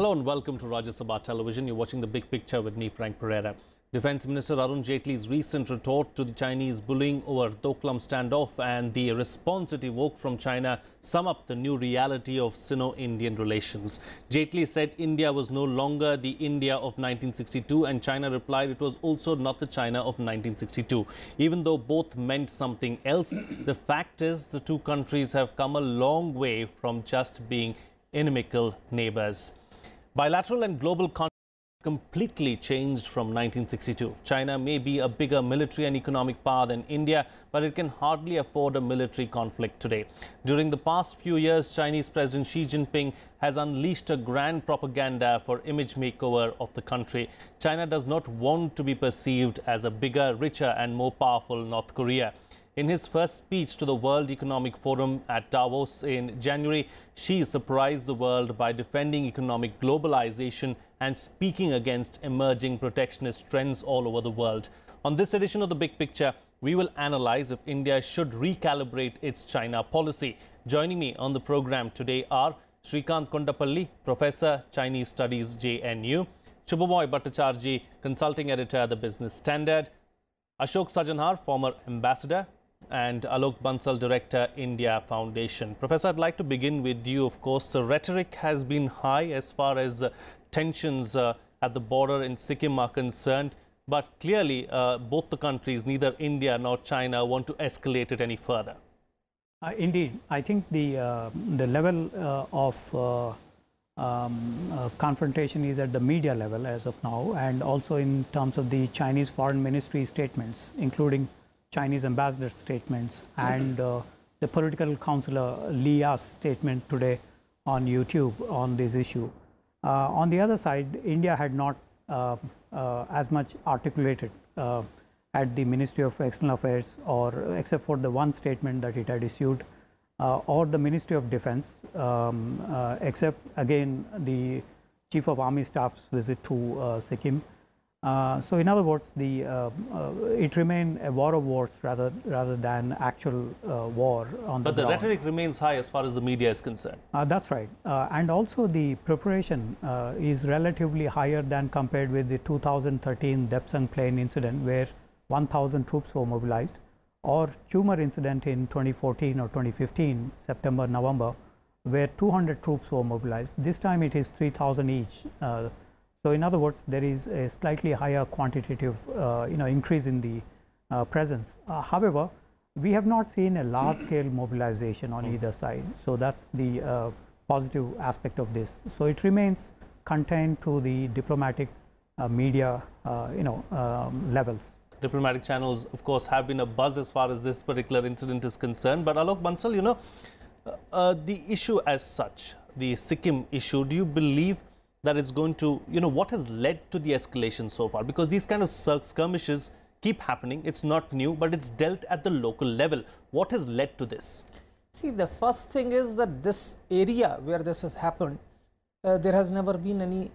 Hello and welcome to Rajya Sabha Television. You're watching The Big Picture with me, Frank Pereira. Defence Minister Arun Jaitley's recent retort to the Chinese bullying over Doklam standoff and the response it evoked from China sum up the new reality of Sino-Indian relations. Jaitley said India was no longer the India of 1962 and China replied it was also not the China of 1962. Even though both meant something else, the fact is the two countries have come a long way from just being inimical neighbours. Bilateral and global conflict completely changed from 1962. China may be a bigger military and economic power than India, but it can hardly afford a military conflict today. During the past few years, Chinese President Xi Jinping has unleashed a grand propaganda for image makeover of the country. China does not want to be perceived as a bigger, richer and more powerful North Korea. In his first speech to the World Economic Forum at Davos in January, Xi surprised the world by defending economic globalization and speaking against emerging protectionist trends all over the world. On this edition of The Big Picture, we will analyze if India should recalibrate its China policy. Joining me on the program today are Srikanth Kondapalli, Professor, Chinese Studies, JNU, Subhomoy Bhattacharya, Consulting Editor at the Business Standard, Ashok Sajjanhar, former Ambassador, and Alok Bansal, Director, India Foundation. Professor, I'd like to begin with you. Of course, the rhetoric has been high as far as tensions at the border in Sikkim are concerned. But clearly, both the countries, neither India nor China, want to escalate it any further. Indeed, I think the level of confrontation is at the media level as of now, and also in terms of the Chinese Foreign Ministry statements, including Chinese ambassador statements and the political counselor Li's statement today on YouTube on this issue. On the other side, India had not as much articulated at the Ministry of External Affairs, or except for the one statement that it had issued, or the Ministry of Defense, except again the Chief of Army Staff's visit to Sikkim. So in other words, it remained a war of words rather than actual war on the ground. But the rhetoric remains high as far as the media is concerned. That's right. And also the preparation is relatively higher than compared with the 2013 Depsang plane incident, where 1,000 troops were mobilized, or Tumor incident in 2014 or 2015, September, November, where 200 troops were mobilized. This time it is 3,000 each. So in other words, there is a slightly higher quantitative increase in the presence. However, we have not seen a large-scale mobilization on either side. So that's the positive aspect of this. So it remains contained to the diplomatic media levels. Diplomatic channels, of course, have been a buzz as far as this particular incident is concerned. But Alok Bansal, the issue as such, the Sikkim issue, do you believe that it's going to, what has led to the escalation so far? Because these kind of skirmishes keep happening. It's not new, but it's dealt at the local level. What has led to this? See, the first thing is that this area where this has happened, there has never been any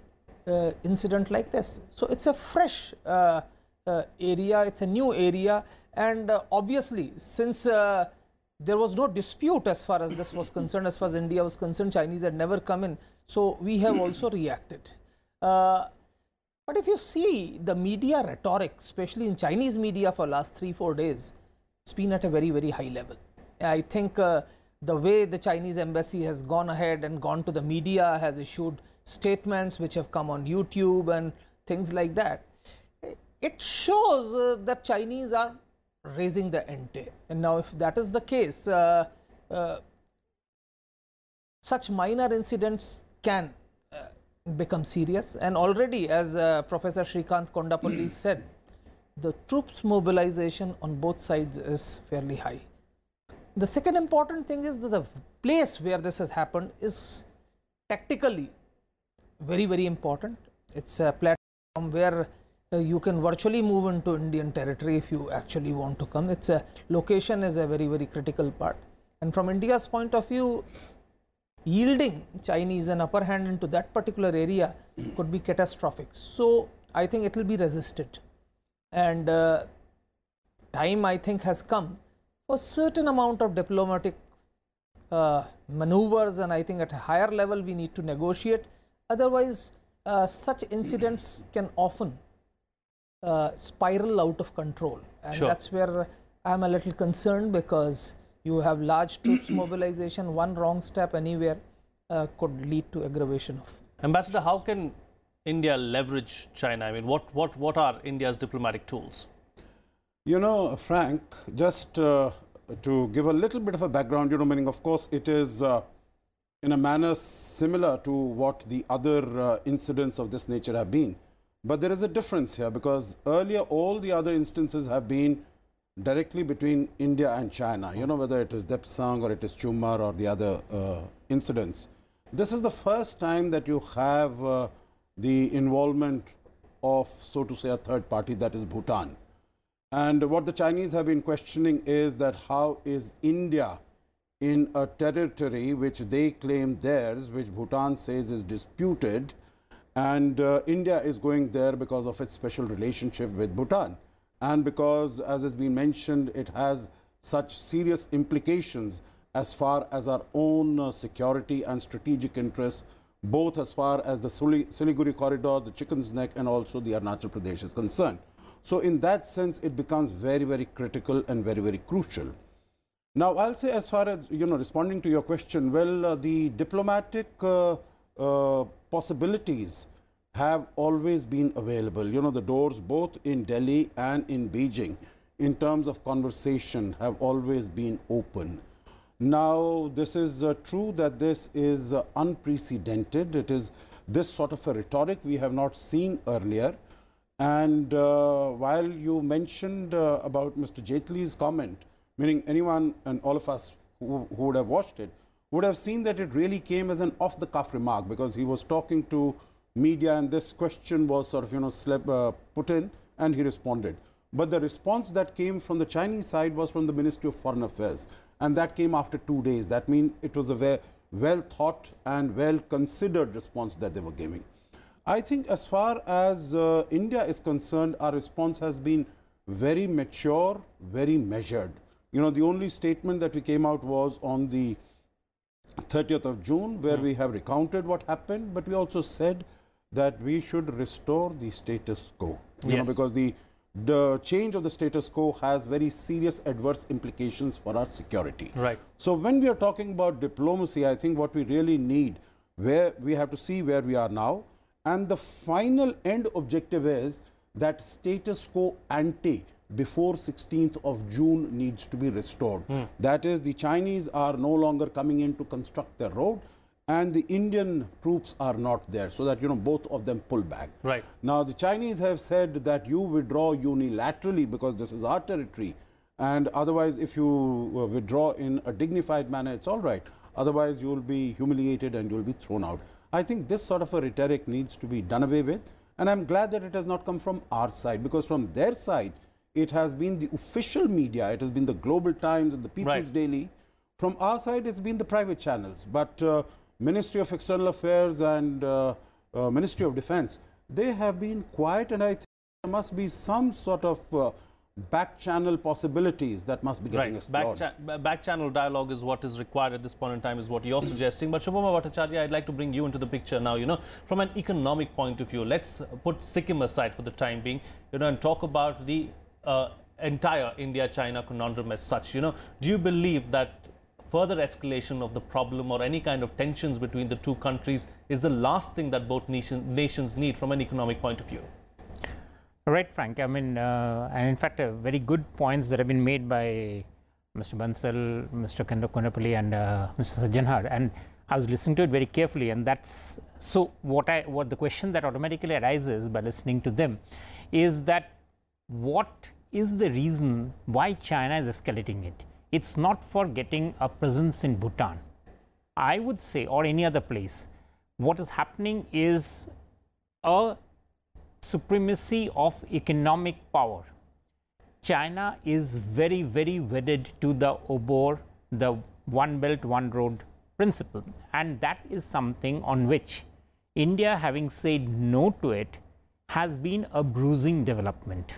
incident like this. So it's a fresh area, it's a new area, and obviously since there was no dispute as far as this was concerned, as far as India was concerned, Chinese had never come in, so we have also reacted. But if you see the media rhetoric, especially in Chinese media for last 3-4 days, it's been at a very, very high level. I think the way the Chinese embassy has gone ahead and gone to the media, has issued statements which have come on YouTube and things like that, it shows that Chinese are raising the ante. And now if that is the case, such minor incidents can become serious. And already, as Professor Srikanth Kondapalli said, the troops mobilization on both sides is fairly high. The second important thing is that the place where this has happened is tactically very, very important. It's a platform where you can virtually move into Indian territory if you actually want to come. Its location is a very, very critical part. And from India's point of view, yielding Chinese an upper hand into that particular area could be catastrophic. So I think it will be resisted. And time, I think, has come for certain amount of diplomatic maneuvers, and I think at a higher level we need to negotiate. Otherwise, such incidents can often spiral out of control, and Sure. that's where I'm a little concerned, because you have large troops mobilization. One wrong step anywhere could lead to aggravation of. Ambassador, how can India leverage China? I mean, what are India's diplomatic tools? You know, Frank, just to give a little bit of a background, meaning of course it is in a manner similar to what the other incidents of this nature have been. But there is a difference here, because earlier all the other instances have been directly between India and China, whether it is Depsang or it is Chumar or the other incidents. This is the first time that you have the involvement of, so to say, a third party, that is Bhutan. And what the Chinese have been questioning is that how is India in a territory which they claim theirs, which Bhutan says is disputed, and India is going there because of its special relationship with Bhutan, and because, as has been mentioned, it has such serious implications as far as our own security and strategic interests, both as far as the Siliguri corridor, the Chicken's Neck, and also the Arunachal Pradesh is concerned. So in that sense, it becomes very, very critical and very, very crucial. Now, I'll say, as far as, responding to your question, well, the diplomatic possibilities have always been available. The doors both in Delhi and in Beijing, in terms of conversation, have always been open. Now, this is true that this is unprecedented. It is this sort of a rhetoric we have not seen earlier. And while you mentioned about Mr. Jaitley's comment, meaning anyone and all of us who would have watched it, would have seen that it really came as an off-the-cuff remark, because he was talking to media and this question was sort of, put in, and he responded. But the response that came from the Chinese side was from the Ministry of Foreign Affairs, and that came after 2 days. That means it was a very well thought and well considered response that they were giving. I think as far as India is concerned, our response has been very mature, very measured. The only statement that we came out was on the 30th of June, where we have recounted what happened, but we also said that we should restore the status quo, because the change of the status quo has very serious adverse implications for our security. Right. So when we are talking about diplomacy, I think what we really need, where we have to see where we are now, and the final end objective is that status quo ante before 16th of June needs to be restored. That is, the Chinese are no longer coming in to construct their road, and the Indian troops are not there, so that both of them pull back. Right. Now the Chinese have said that you withdraw unilaterally because this is our territory, and otherwise if you withdraw in a dignified manner, it's all right. Otherwise you will be humiliated and you will be thrown out. I think this sort of a rhetoric needs to be done away with, and I'm glad that it has not come from our side, because from their side it has been the official media, it has been the Global Times and the People's Daily. From our side, it's been the private channels. But Ministry of External Affairs and Ministry of Defense, they have been quiet, and I think there must be some sort of back channel possibilities that must be getting explored. Back channel dialogue is what is required at this point in time, is what you're suggesting. But Subhomoy Bhattacharya, I'd like to bring you into the picture now. From an economic point of view, let's put Sikkim aside for the time being, and talk about the entire India-China conundrum as such. Do you believe that further escalation of the problem or any kind of tensions between the two countries is the last thing that both nations need from an economic point of view? Right, Frank. I mean, and in fact, very good points that have been made by Mr. Bansal, Mr. Kondapalli, and Mr. Sajjanhar. And I was listening to it very carefully, and that's so. What the question that automatically arises by listening to them is that what is the reason why China is escalating it? It's not for getting a presence in Bhutan, I would say, or any other place. What is happening is a supremacy of economic power. China is very, very wedded to the OBOR, the One Belt, One Road principle, and that is something on which India, having said no to it, has been a bruising development.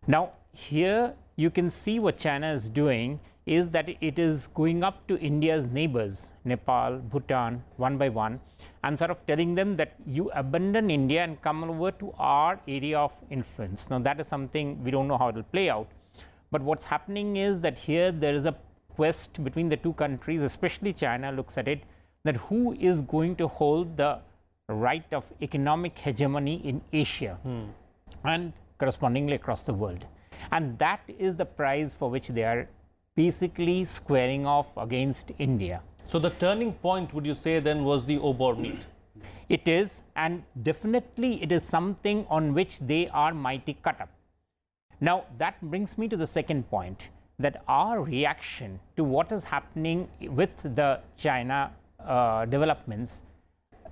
Now, here you can see what China is doing is that it is going up to India's neighbors, Nepal, Bhutan, one by one, and sort of telling them that you abandon India and come over to our area of influence. Now, that is something we don't know how it will play out. But what's happening is that here there is a quest between the two countries, especially China looks at it, that who is going to hold the right of economic hegemony in Asia and correspondingly across the world. And that is the prize for which they are basically squaring off against India. So the turning point, would you say, then, was the Obor meet? It is, and definitely it is something on which they are mighty cut up. Now, that brings me to the second point, that our reaction to what is happening with the China developments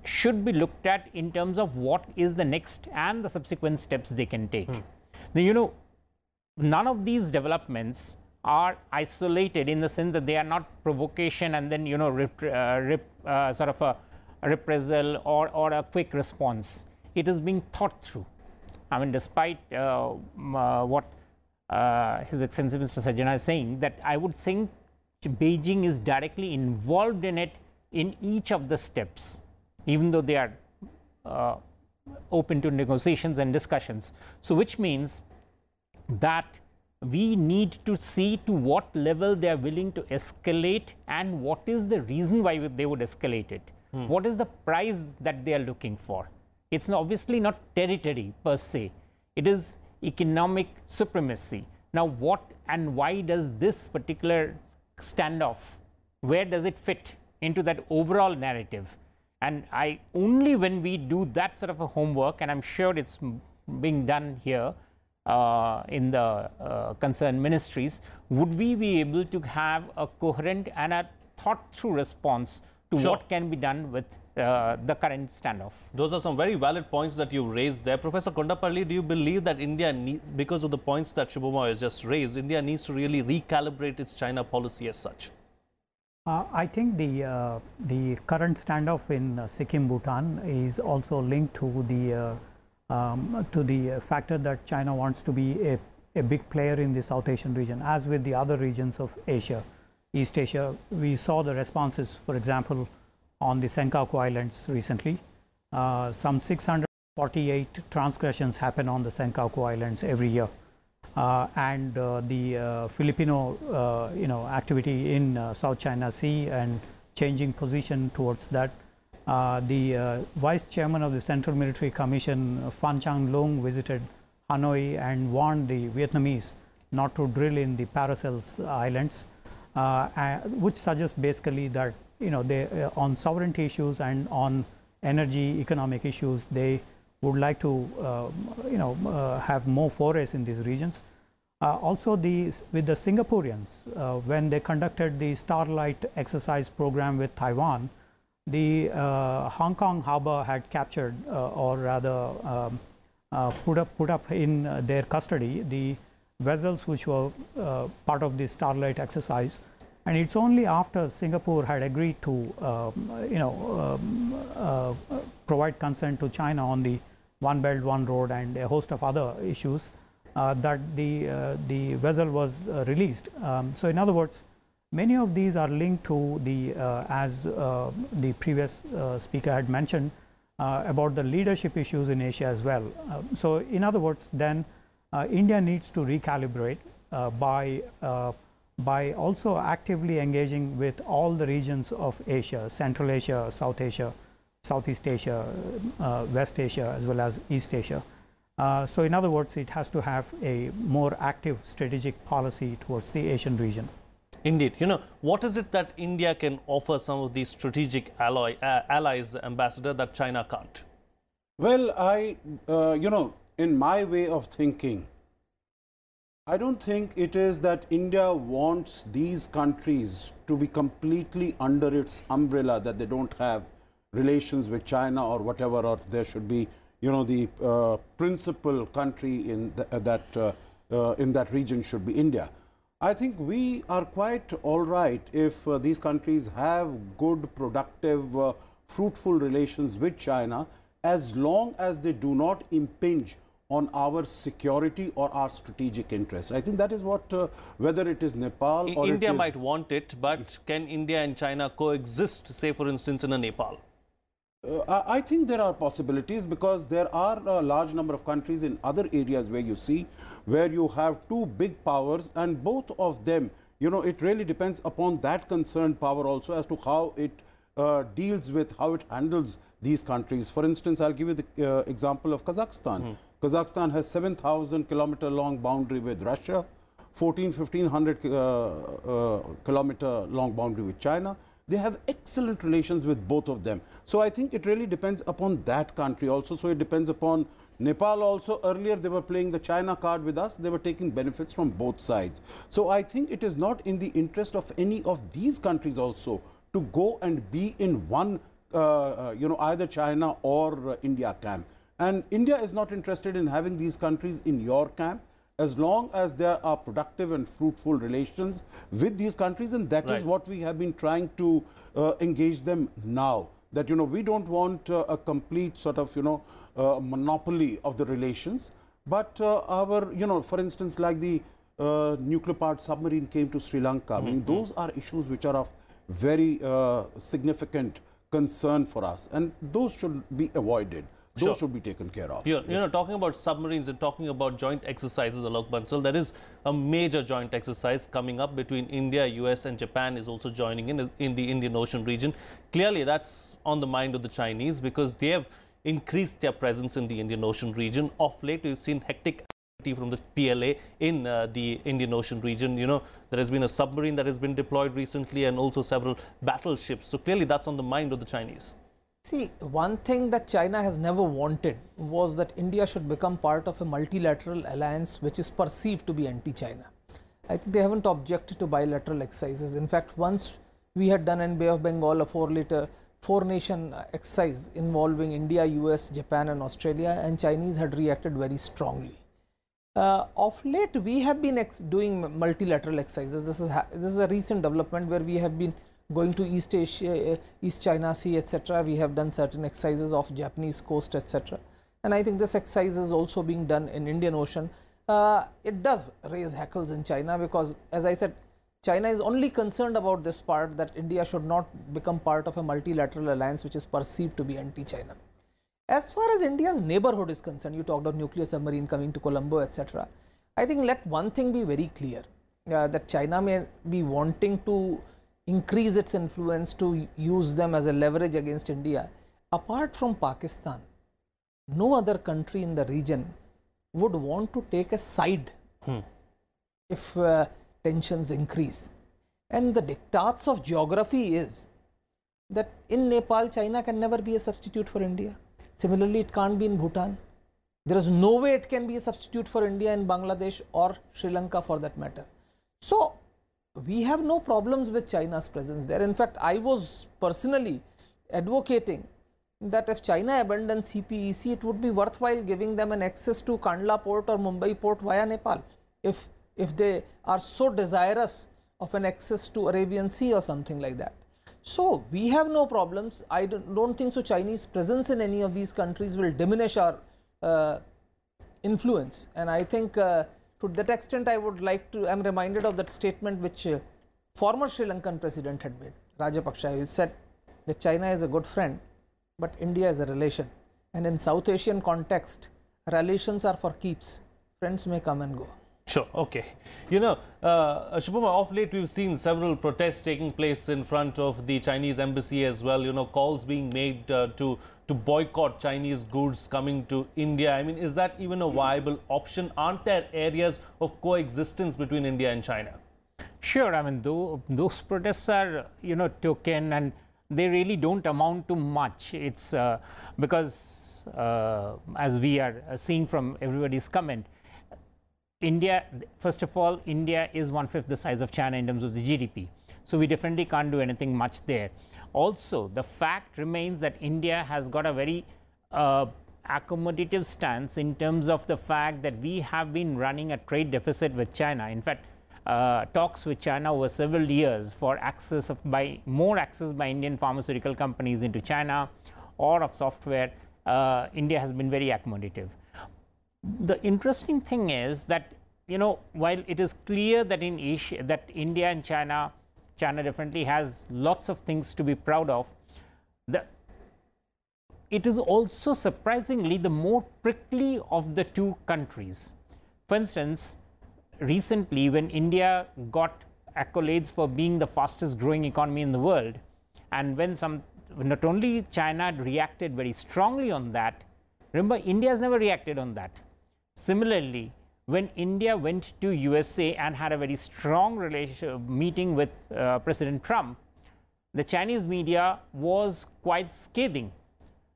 should be looked at in terms of what is the next and the subsequent steps they can take. Now, you know, none of these developments are isolated in the sense that they are not provocation and then, you know, sort of a reprisal or a quick response. It is being thought through. I mean, despite what His Excellency Mr. Sajjanhar is saying, that I would think Beijing is directly involved in it in each of the steps, even though they are open to negotiations and discussions. So, which means that we need to see to what level they are willing to escalate and what is the reason why they would escalate it. What is the prize that they are looking for? It's obviously not territory per se, it is economic supremacy. Now, what and why does this particular standoff, where does it fit into that overall narrative? And only when we do that sort of a homework, and I'm sure it's being done here in the concerned ministries, would we be able to have a coherent and a thought through response to what can be done with the current standoff. Those are some very valid points that you raised there. Professor Kondapalli, do you believe that India, because of the points that Subhomoy has just raised, India needs to really recalibrate its China policy as such? I think the current standoff in Sikkim, Bhutan is also linked to the factor that China wants to be a big player in the South Asian region. As with the other regions of Asia, East Asia, we saw the responses, for example, on the Senkaku Islands recently. Some 648 transgressions happen on the Senkaku Islands every year. And the Filipino activity in South China Sea and changing position towards that. The Vice Chairman of the Central Military Commission, Phan Chang Lung, visited Hanoi and warned the Vietnamese not to drill in the Paracels Islands, which suggests basically that they on sovereignty issues and on energy economic issues, they would like to have more forays in these regions. Also, with the Singaporeans, when they conducted the Starlight exercise program with Taiwan, the Hong Kong harbor had captured or rather put up in their custody the vessels which were part of the Starlight exercise. And it's only after Singapore had agreed to provide consent to China on the One Belt, One Road and a host of other issues that the vessel was released. So in other words, many of these are linked to the as the previous speaker had mentioned about the leadership issues in Asia as well. So in other words, then India needs to recalibrate by also actively engaging with all the regions of Asia, Central Asia, South Asia, Southeast Asia, West Asia, as well as East Asia. So in other words, it has to have a more active strategic policy towards the Asian region. Indeed. What is it that India can offer some of these strategic allies, Ambassador, that China can't? Well, in my way of thinking, I don't think it is that India wants these countries to be completely under its umbrella, that they don't have relations with China or whatever, or there should be, the principal country in that region should be India. I think we are quite all right if these countries have good, productive, fruitful relations with China, as long as they do not impinge on our security or our strategic interests. I think that is what, whether it is Nepal or India might want it, but can India and China coexist, say for instance in a Nepal? I think there are possibilities, because there are a large number of countries in other areas where you have two big powers, and both of them, you know, it really depends upon that concerned power also as to how it deals with, how it handles these countries. For instance, I'll give you the example of Kazakhstan. Kazakhstan has 7,000-kilometer long boundary with Russia, 1,500 kilometer long boundary with China. They have excellent relations with both of them. So I think it really depends upon that country also. So it depends upon Nepal also. Earlier they were playing the China card with us. They were taking benefits from both sides. So I think it is not in the interest of any of these countries also to go and be in one, you know, either China or India camp. And India is not interested in having these countries in your camp, as long as there are productive and fruitful relations with these countries. And that is what we have been trying to engage them now. That, you know, we don't want a complete sort of, you know, monopoly of the relations. But our, you know, for instance, like the nuclear-powered submarine came to Sri Lanka. I mean, those are issues which are of very significant concern for us. And those should be avoided. Those should be taken care of. You know, talking about submarines and talking about joint exercises, Alok Bansal, there is a major joint exercise coming up between India, US and Japan is also joining in the Indian Ocean region. Clearly, that's on the mind of the Chinese, because they have increased their presence in the Indian Ocean region. Of late, we've seen hectic activity from the PLA in the Indian Ocean region. You know, there has been a submarine that has been deployed recently and also several battleships. So clearly, that's on the mind of the Chinese. See, one thing that China has never wanted was that India should become part of a multilateral alliance which is perceived to be anti-China. I think they haven't objected to bilateral exercises. In fact, once we had done in Bay of Bengal a four-nation exercise involving India, US, Japan and Australia, and Chinese had reacted very strongly. Of late, we have been doing multilateral exercises. This is a recent development where we have been going to East Asia, East China Sea, etc. We have done certain exercises off Japanese coast, etc. And I think this exercise is also being done in Indian Ocean. It does raise hackles in China, because, as I said, China is only concerned about this part, that India should not become part of a multilateral alliance which is perceived to be anti-China. As far as India's neighborhood is concerned, you talked of nuclear submarine coming to Colombo, etc. I think let one thing be very clear, that China may be wanting to increase its influence, to use them as a leverage against India. Apart from Pakistan, no other country in the region would want to take a side if tensions increase. And the diktats of geography is that in Nepal, China can never be a substitute for India. Similarly, it can't be in Bhutan. There is no way it can be a substitute for India in Bangladesh or Sri Lanka for that matter. So we have no problems with China's presence there. In fact, I was personally advocating that if China abandons CPEC, it would be worthwhile giving them an access to Kandla port or Mumbai port via Nepal, if they are so desirous of an access to Arabian Sea or something like that. So we have no problems. I don't think so Chinese presence in any of these countries will diminish our influence. And I think to that extent, I would like to, I'm reminded of that statement which former Sri Lankan president had made, Rajapaksa. He said that China is a good friend, but India is a relation. And in South Asian context, relations are for keeps. Friends may come and go. Sure, okay. You know, Subhomoy, of late we've seen several protests taking place in front of the Chinese embassy as well. You know, calls being made to boycott Chinese goods coming to India. I mean, is that even a viable option? Aren't there areas of coexistence between India and China? Sure. I mean, those protests are, you know, token, and they really don't amount to much. It's because, as we are seeing from everybody's comment, India, first of all, India is 1/5 the size of China in terms of the GDP. So we definitely can't do anything much there. Also, the fact remains that India has got a very accommodative stance in terms of the fact that we have been running a trade deficit with China. In fact, talks with China over several years for more access by Indian pharmaceutical companies into China or of software, India has been very accommodative. The interesting thing is that, you know, while it is clear that in Asia, that India and China definitely has lots of things to be proud of, it is also surprisingly the more prickly of the two countries. For instance, recently when India got accolades for being the fastest growing economy in the world, and when not only China reacted very strongly on that, remember India has never reacted on that. Similarly, when India went to USA and had a very strong meeting with President Trump, the Chinese media was quite scathing.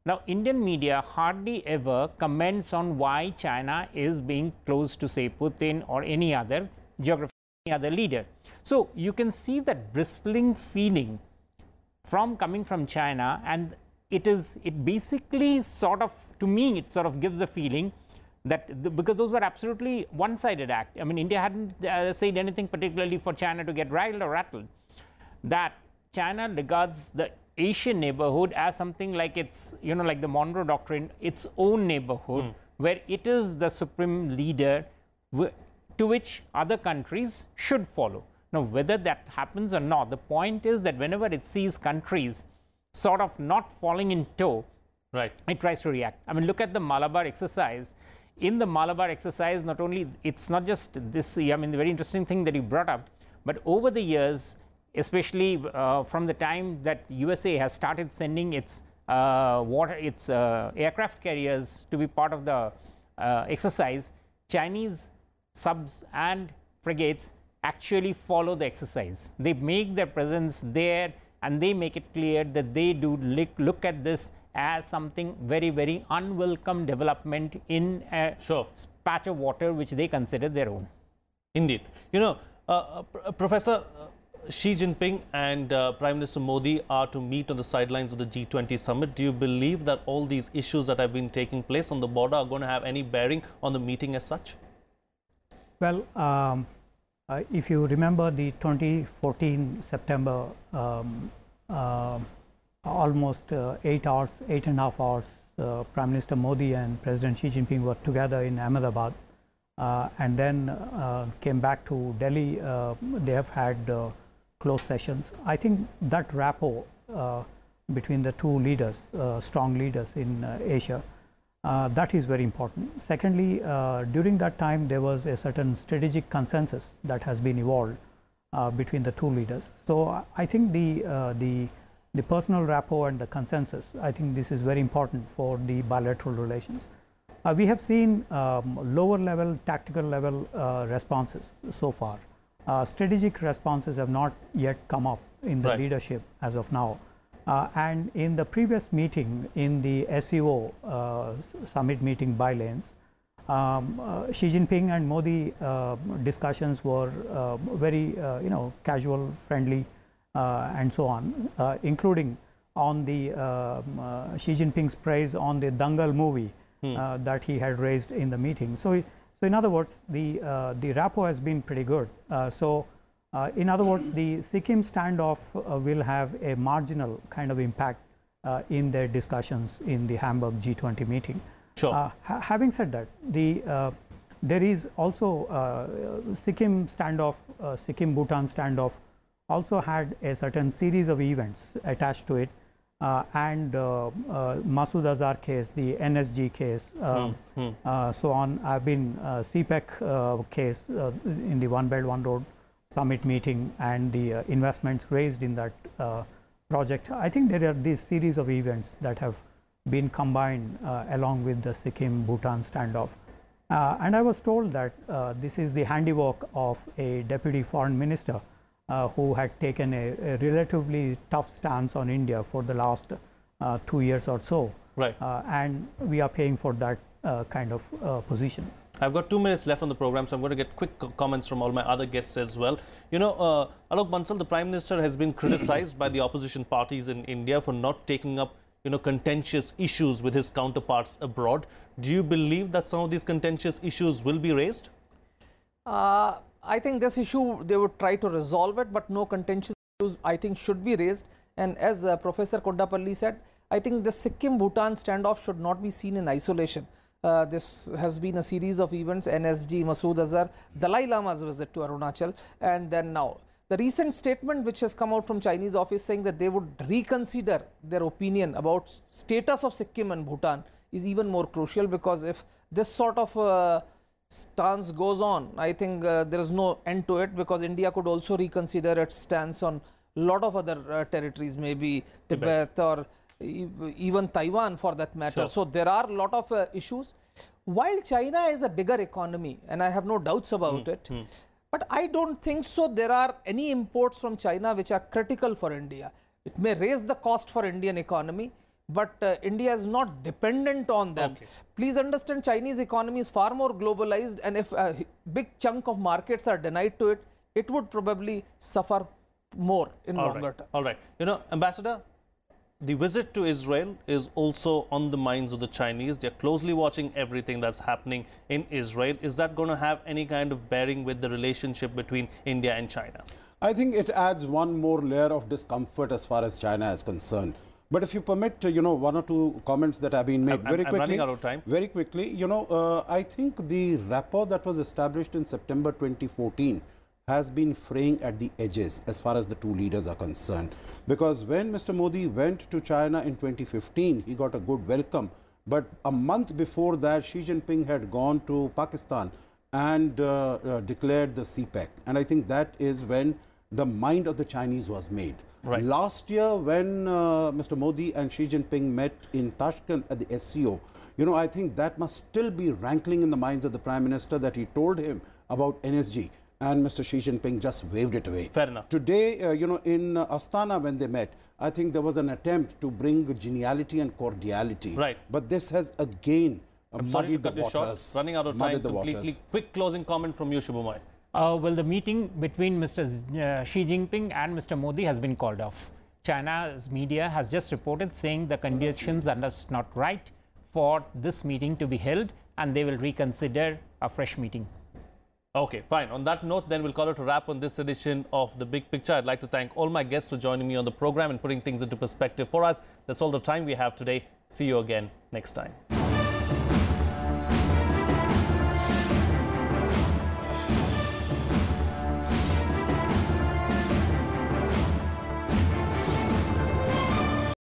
Now, Indian media hardly ever comments on why China is being close to, say, Putin or any other geographic, any other leader. So you can see that bristling feeling coming from China, and it basically sort of, to me, it sort of gives a feeling that because those were absolutely one-sided act. I mean, India hadn't said anything particularly for China to get riled or rattled. That China regards the Asian neighborhood as something like it's, you know, like the Monroe Doctrine, its own neighborhood, where it is the supreme leader to which other countries should follow. Now, whether that happens or not, the point is that whenever it sees countries sort of not falling in tow, right, it tries to react. I mean, look at the Malabar exercise. In the Malabar exercise, not only, it's not just this, I mean, the very interesting thing that you brought up, but over the years, especially from the time that USA has started sending its aircraft carriers to be part of the exercise, Chinese subs and frigates actually follow the exercise. They make their presence there, and they make it clear that they do look at this as something very, very unwelcome development in a patch of water which they consider their own. Indeed. You know, Professor, Xi Jinping and Prime Minister Modi are to meet on the sidelines of the G20 summit. Do you believe that all these issues that have been taking place on the border are going to have any bearing on the meeting as such? Well, if you remember the 2014 September, almost 8.5 hours, Prime Minister Modi and President Xi Jinping were together in Ahmedabad, and then came back to Delhi. They have had close sessions. I think that rapport between the two leaders, strong leaders in Asia, that is very important. Secondly, during that time there was a certain strategic consensus that has been evolved between the two leaders. So I think the personal rapport and the consensus, I think this is very important for the bilateral relations. We have seen lower level, tactical level responses so far. Strategic responses have not yet come up in the leadership as of now. And in the previous meeting, in the SEO summit meeting by lanes, Xi Jinping and Modi discussions were very casual, friendly, and so on, including on the Xi Jinping's praise on the Dangal movie that he had raised in the meeting. So in other words, the rapport has been pretty good. In other words, the Sikkim standoff will have a marginal kind of impact in their discussions in the Hamburg G20 meeting. Sure. Having said that, there is also Sikkim standoff, Sikkim-Bhutan standoff also had a certain series of events attached to it, and Masood Azhar case, the NSG case, so on. I've been CPEC case in the One Belt One Road summit meeting, and the investments raised in that project. I think there are these series of events that have been combined along with the Sikkim-Bhutan standoff. And I was told that this is the handiwork of a deputy foreign minister who had taken a relatively tough stance on India for the last 2 years or so. Right. And we are paying for that kind of position. I've got 2 minutes left on the program, so I'm going to get quick comments from all my other guests as well. You know, Alok Bansal, the Prime Minister has been criticized by the opposition parties in India for not taking up, contentious issues with his counterparts abroad. Do you believe that some of these contentious issues will be raised? I think this issue, they would try to resolve it, but no contentious issues, I think, should be raised. And as Professor Kondapalli said, I think the Sikkim-Bhutan standoff should not be seen in isolation. This has been a series of events, NSG, Masood Azhar, Dalai Lama's visit to Arunachal, and then now. The recent statement which has come out from Chinese office saying that they would reconsider their opinion about status of Sikkim and Bhutan is even more crucial, because if this sort of stance goes on, I think there is no end to it, because India could also reconsider its stance on a lot of other territories, maybe Tibet or even Taiwan for that matter. Sure. So there are a lot of issues. While China is a bigger economy, and I have no doubts about it, but I don't think so there are any imports from China which are critical for India. It may raise the cost for Indian economy, but India is not dependent on them. Okay. Please understand, Chinese economy is far more globalized, and if a big chunk of markets are denied to it, it would probably suffer more in longer term. All right. You know, Ambassador, the visit to Israel is also on the minds of the Chinese. They're closely watching everything that's happening in Israel. Is that going to have any kind of bearing with the relationship between India and China? I think it adds one more layer of discomfort as far as China is concerned. But if you permit, you know, one or two comments that have been made very quickly. I'm running out of time. Very quickly, you know, I think the rapport that was established in September 2014 has been fraying at the edges as far as the two leaders are concerned. Because when Mr. Modi went to China in 2015, he got a good welcome. But a month before that, Xi Jinping had gone to Pakistan and declared the CPEC. And I think that is when the mind of the Chinese was made. Right. Last year, when Mr. Modi and Xi Jinping met in Tashkent at the SCO, you know, I think that must still be rankling in the minds of the Prime Minister, that he told him about NSG. And Mr. Xi Jinping just waved it away. Fair enough. Today, you know, in Astana when they met, I think there was an attempt to bring geniality and cordiality. Right. But this has again muddied the this waters. short. Running out of time completely. Quick closing comment from you, Subhomoy. Well, the meeting between Mr. Xi Jinping and Mr. Modi has been called off. China's media has just reported saying the conditions are not right for this meeting to be held, and they will reconsider a fresh meeting. Okay, fine. On that note, then we'll call it a wrap on this edition of The Big Picture. I'd like to thank all my guests for joining me on the program and putting things into perspective for us. That's all the time we have today. See you again next time.